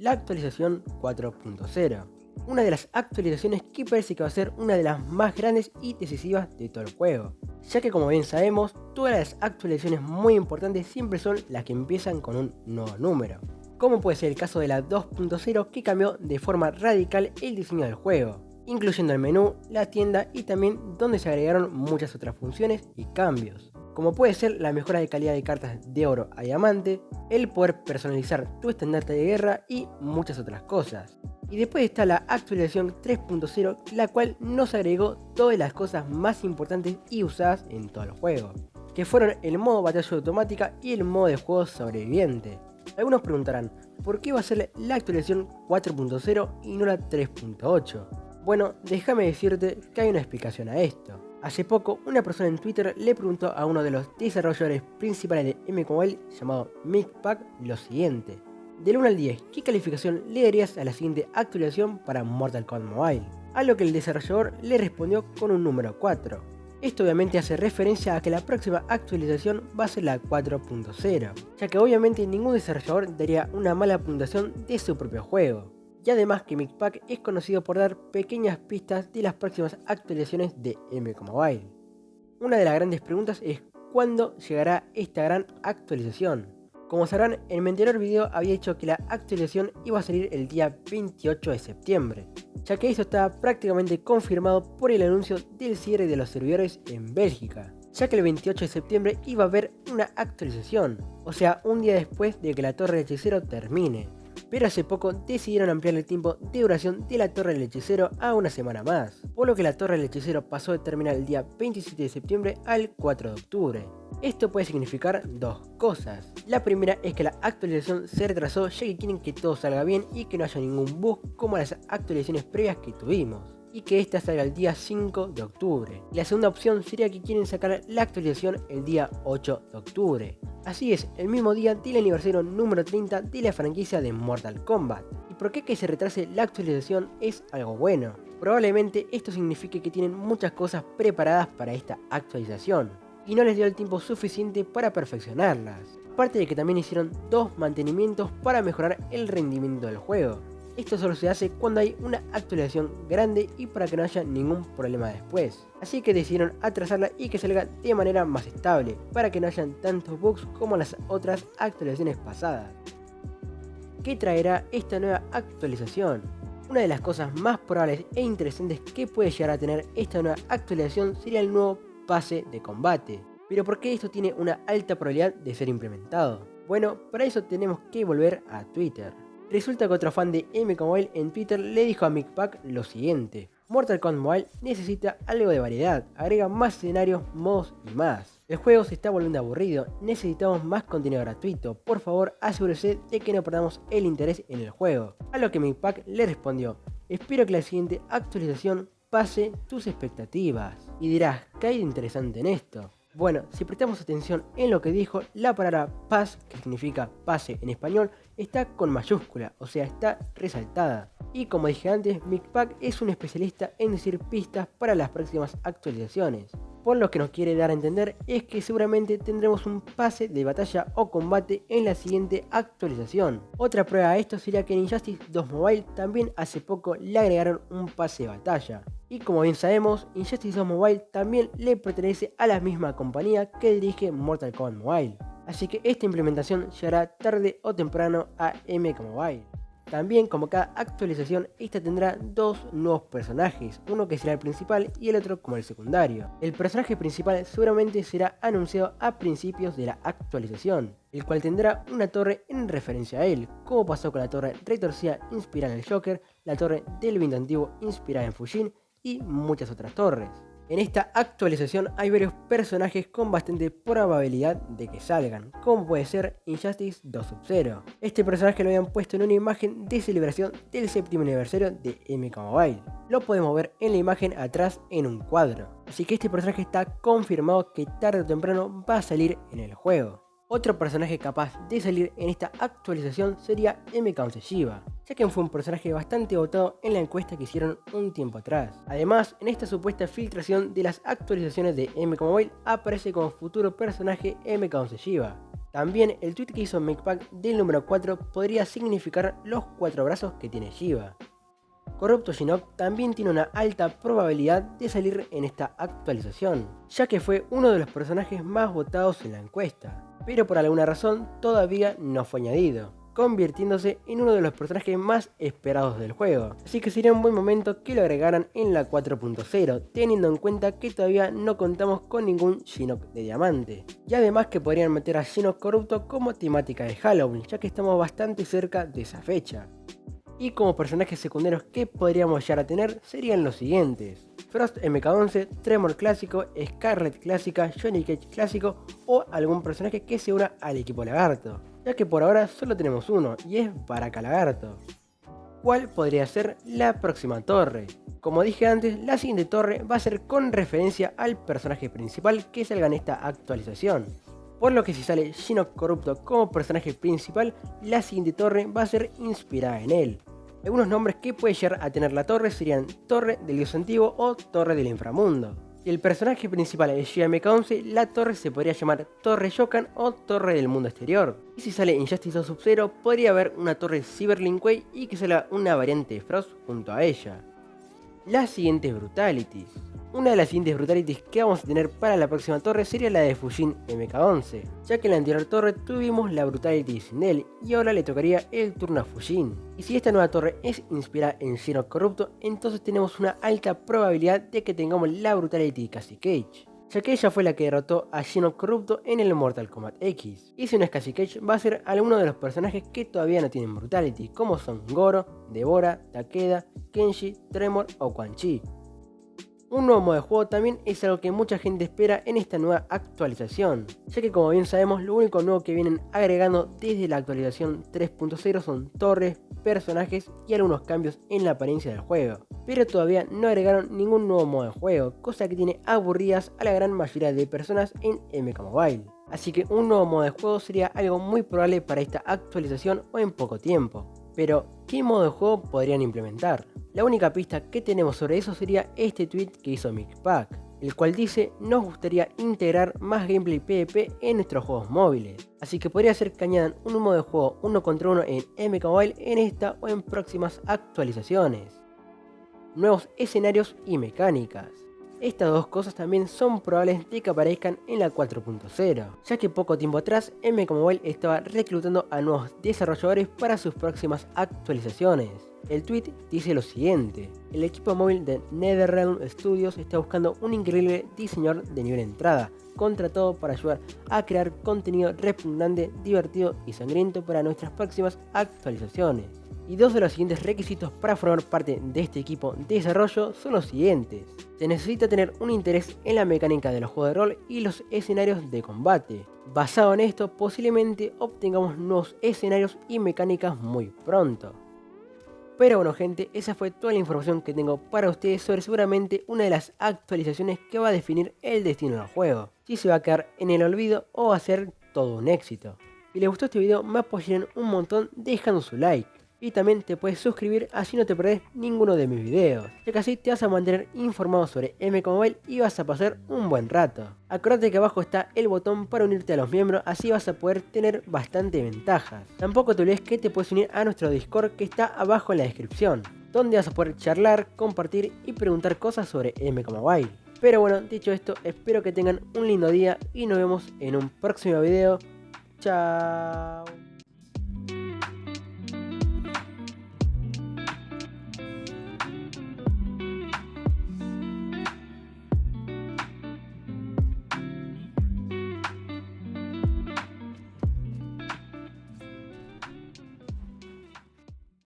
la actualización 4.0. Una de las actualizaciones que parece que va a ser una de las más grandes y decisivas de todo el juego, ya que como bien sabemos, todas las actualizaciones muy importantes siempre son las que empiezan con un nuevo número, como puede ser el caso de la 2.0 que cambió de forma radical el diseño del juego, incluyendo el menú, la tienda y también donde se agregaron muchas otras funciones y cambios, como puede ser la mejora de calidad de cartas de oro a diamante, el poder personalizar tu estandarte de guerra y muchas otras cosas. Y después está la actualización 3.0, la cual nos agregó todas las cosas más importantes y usadas en todo el juego, que fueron el modo batalla automática y el modo de juego sobreviviente. Algunos preguntarán, ¿por qué va a ser la actualización 4.0 y no la 3.8? Bueno, déjame decirte que hay una explicación a esto. Hace poco, una persona en Twitter le preguntó a uno de los desarrolladores principales de MK Mobile, llamado Micpac, lo siguiente: del 1 al 10, ¿qué calificación le darías a la siguiente actualización para Mortal Kombat Mobile? A lo que el desarrollador le respondió con un número 4. Esto obviamente hace referencia a que la próxima actualización va a ser la 4.0, ya que obviamente ningún desarrollador daría una mala puntuación de su propio juego. Y además que Micpac es conocido por dar pequeñas pistas de las próximas actualizaciones de MK Mobile. Una de las grandes preguntas es ¿cuándo llegará esta gran actualización? Como sabrán, en mi anterior video había dicho que la actualización iba a salir el día 28 de septiembre, ya que esto está prácticamente confirmado por el anuncio del cierre de los servidores en Bélgica, ya que el 28 de septiembre iba a haber una actualización, o sea, un día después de que la torre del hechicero termine. Pero hace poco decidieron ampliar el tiempo de duración de la Torre del Hechicero a una semana más, por lo que la Torre del Hechicero pasó de terminar el día 27 de septiembre al 4 de octubre. Esto puede significar dos cosas. La primera es que la actualización se retrasó ya que quieren que todo salga bien y que no haya ningún bug como las actualizaciones previas que tuvimos, y que esta salga el día 5 de octubre. Y la segunda opción sería que quieren sacar la actualización el día 8 de octubre. Así es, el mismo día del aniversario número 30 de la franquicia de Mortal Kombat. ¿Y por qué que se retrase la actualización es algo bueno? Probablemente esto signifique que tienen muchas cosas preparadas para esta actualización y no les dio el tiempo suficiente para perfeccionarlas. Aparte de que también hicieron dos mantenimientos para mejorar el rendimiento del juego. Esto solo se hace cuando hay una actualización grande y para que no haya ningún problema después. Así que decidieron atrasarla y que salga de manera más estable, para que no hayan tantos bugs como las otras actualizaciones pasadas. ¿Qué traerá esta nueva actualización? Una de las cosas más probables e interesantes que puede llegar a tener esta nueva actualización sería el nuevo pase de combate. Pero ¿por qué esto tiene una alta probabilidad de ser implementado? Bueno, para eso tenemos que volver a Twitter. Resulta que otro fan de MK Mobile en Twitter le dijo a Micpac lo siguiente: Mortal Kombat Mobile necesita algo de variedad, agrega más escenarios, modos y más. El juego se está volviendo aburrido, necesitamos más contenido gratuito, por favor asegúrese de que no perdamos el interés en el juego. A lo que Micpac le respondió: espero que la siguiente actualización pase tus expectativas. Y dirás, ¿qué hay de interesante en esto? Bueno, si prestamos atención en lo que dijo, la palabra pass, que significa pase en español, está con mayúscula, o sea, está resaltada. Y como dije antes, Micpac es un especialista en decir pistas para las próximas actualizaciones. Por lo que nos quiere dar a entender es que seguramente tendremos un pase de batalla o combate en la siguiente actualización. Otra prueba a esto sería que en Injustice 2 Mobile también hace poco le agregaron un pase de batalla. Y como bien sabemos, Injustice 2 Mobile también le pertenece a la misma compañía que dirige Mortal Kombat Mobile. Así que esta implementación llegará tarde o temprano a MK Mobile. También, como cada actualización, esta tendrá dos nuevos personajes, uno que será el principal y el otro como el secundario. El personaje principal seguramente será anunciado a principios de la actualización, el cual tendrá una torre en referencia a él, como pasó con la torre retorcida inspirada en el Joker, la torre del viento antiguo inspirada en Fujin y muchas otras torres. En esta actualización hay varios personajes con bastante probabilidad de que salgan, como puede ser Injustice 2 Sub-Zero. Este personaje lo habían puesto en una imagen de celebración del séptimo aniversario de MK Mobile. Lo podemos ver en la imagen atrás en un cuadro. Así que este personaje está confirmado que tarde o temprano va a salir en el juego. Otro personaje capaz de salir en esta actualización sería MK Shiva, ya que fue un personaje bastante votado en la encuesta que hicieron un tiempo atrás. Además, en esta supuesta filtración de las actualizaciones de MK Mobile aparece como futuro personaje MK Shiva. También el tweet que hizo MakePack del número 4 podría significar los 4 brazos que tiene Shiva. Corrupto Shinnok también tiene una alta probabilidad de salir en esta actualización, ya que fue uno de los personajes más votados en la encuesta, pero por alguna razón todavía no fue añadido, convirtiéndose en uno de los personajes más esperados del juego, así que sería un buen momento que lo agregaran en la 4.0, teniendo en cuenta que todavía no contamos con ningún Shinnok de diamante, y además que podrían meter a Shinnok corrupto como temática de Halloween, ya que estamos bastante cerca de esa fecha. Y como personajes secundarios que podríamos llegar a tener serían los siguientes: Frost MK11, Tremor clásico, Scarlet clásica, Johnny Cage clásico o algún personaje que se una al equipo Lagarto, ya que por ahora solo tenemos uno y es Baraka Lagarto. ¿Cuál podría ser la próxima torre? Como dije antes, la siguiente torre va a ser con referencia al personaje principal que salga en esta actualización. Por lo que si sale Shinnok corrupto como personaje principal, la siguiente torre va a ser inspirada en él. Algunos nombres que puede llegar a tener la torre serían Torre del Dios Antiguo o Torre del Inframundo. Si el personaje principal es Shiva MK11, la torre se podría llamar Torre Shokan o Torre del Mundo Exterior. Y si sale Injustice o Sub-Zero, podría haber una torre Cyberlink Way y que salga una variante de Frost junto a ella. Las siguientes Brutalities. Una de las siguientes Brutalities que vamos a tener para la próxima torre sería la de Fujin MK11, ya que en la anterior torre tuvimos la Brutality de Sindel y ahora le tocaría el turno a Fujin. Y si esta nueva torre es inspirada en Shinnok corrupto, entonces tenemos una alta probabilidad de que tengamos la Brutality de Cassie Cage, ya que ella fue la que derrotó a Shinnok corrupto en el Mortal Kombat X. Y si no es Cassie Cage, va a ser alguno de los personajes que todavía no tienen Brutality, como son Goro, Devora, Takeda, Kenshi, Tremor o Quan Chi. Un nuevo modo de juego también es algo que mucha gente espera en esta nueva actualización, ya que como bien sabemos lo único nuevo que vienen agregando desde la actualización 3.0 son torres, personajes y algunos cambios en la apariencia del juego, pero todavía no agregaron ningún nuevo modo de juego, cosa que tiene aburridas a la gran mayoría de personas en MK Mobile. Así que un nuevo modo de juego sería algo muy probable para esta actualización o en poco tiempo. Pero, ¿qué modo de juego podrían implementar? La única pista que tenemos sobre eso sería este tweet que hizo MakePack, el cual dice: nos gustaría integrar más gameplay PvP en nuestros juegos móviles, así que podría ser que añadan un modo de juego 1 contra 1 en MK Mobile en esta o en próximas actualizaciones. Nuevos escenarios y mecánicas. Estas dos cosas también son probables de que aparezcan en la 4.0, ya que poco tiempo atrás MK Mobile estaba reclutando a nuevos desarrolladores para sus próximas actualizaciones. El tweet dice lo siguiente: el equipo móvil de NetherRealm Studios está buscando un increíble diseñador de nivel entrada, contratado para ayudar a crear contenido repugnante, divertido y sangriento para nuestras próximas actualizaciones. Y dos de los siguientes requisitos para formar parte de este equipo de desarrollo son los siguientes: se necesita tener un interés en la mecánica de los juegos de rol y los escenarios de combate. Basado en esto, posiblemente obtengamos nuevos escenarios y mecánicas muy pronto. Pero bueno gente, esa fue toda la información que tengo para ustedes sobre seguramente una de las actualizaciones que va a definir el destino del juego, si se va a quedar en el olvido o va a ser todo un éxito. Si les gustó este video me apoyarían un montón dejando su like. Y también te puedes suscribir así no te perdés ninguno de mis videos, ya que así te vas a mantener informado sobre MK Mobile y vas a pasar un buen rato. Acuérdate que abajo está el botón para unirte a los miembros, así vas a poder tener bastante ventajas. Tampoco te olvides que te puedes unir a nuestro Discord que está abajo en la descripción, donde vas a poder charlar, compartir y preguntar cosas sobre MK Mobile. Pero bueno, dicho esto, espero que tengan un lindo día y nos vemos en un próximo video. Chao.